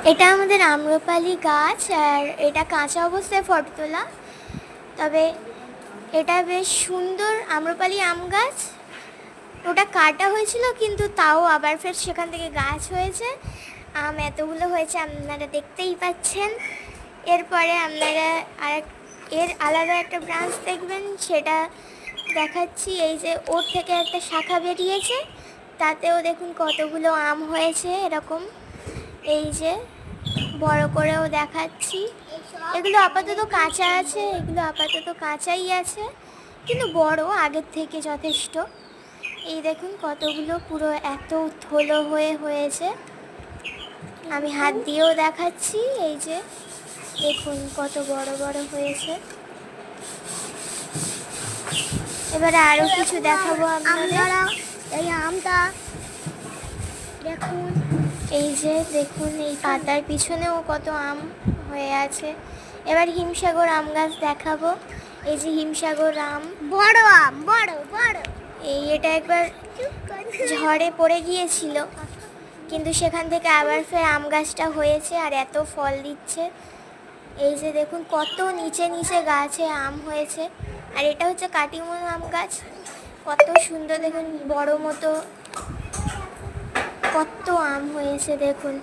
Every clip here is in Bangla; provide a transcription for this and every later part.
এটা আমাদের আম্রপালি গাছ, আর এটা কাঁচা অবস্থায় ফটো তোলা। তবে এটা বেশ সুন্দর আম্রপালি আম গাছ। ওটা কাটা হয়েছিল, কিন্তু তাও আবার ফের সেখান থেকে গাছ হয়েছে। আম এতগুলো হয়েছে, আপনারা দেখতেই পাচ্ছেন। এরপরে আপনারা এর আলাদা একটা ব্রাঞ্চ দেখবেন, সেটা দেখাচ্ছি। এই যে ওর থেকে একটা শাখা বেরিয়েছে, তাতেও দেখুন কতগুলো আম হয়েছে এরকম। এই যে বড় করেও দেখাচ্ছি। এগুলো আপাতত কাঁচা আছে, এগুলো আপাতত কাঁচাই আছে, কিন্তু বড় আগের থেকে যথেষ্ট। এই দেখুন কতগুলো পুরো এত থলো হয়েছে। আমি হাত দিয়েও দেখাচ্ছি। এই যে দেখুন কত বড় বড় হয়েছে। এবারে আরো কিছু দেখাবো আপনাদের। এই আমটা দেখুন, এই যে দেখুন এই পাতার পিছনেও কত আম হয়ে আছে। এবার হিমসাগর আম গাছ দেখাবো। এই যে হিমসাগর আম, বড় আম, বড় বড়। এটা একবার ঝড়ে পড়ে গিয়েছিল, কিন্তু সেখান থেকে আবার ফের আম গাছটা হয়েছে আর এত ফল দিচ্ছে। এই যে দেখুন কত নিচে নিচে গাছে আম হয়েছে। আর এটা হচ্ছে কাটিমন আম গাছ। কত সুন্দর দেখুন, বড় মতো কত আম হয়েছে। দেখুন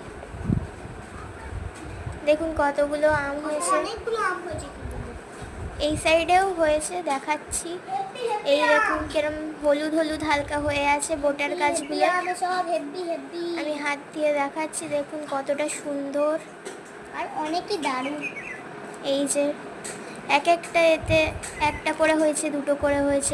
দেখুন কতগুলো আম হয়েছে। অনেকগুলো আম হয়েছে। এই সাইডেও হয়েছে, দেখাচ্ছি। এই দেখুন কিরম হলুদ হলুদ হালকা হয়ে আছে বোটার গাছগুলো। সব হেভি হেভি। আমি হাত দিয়ে দেখাচ্ছি, দেখুন কতটা সুন্দর আর অনেকই দারুণ। এই যে এক একটা এতে একটা করে হয়েছে, দুটো করে হয়েছে।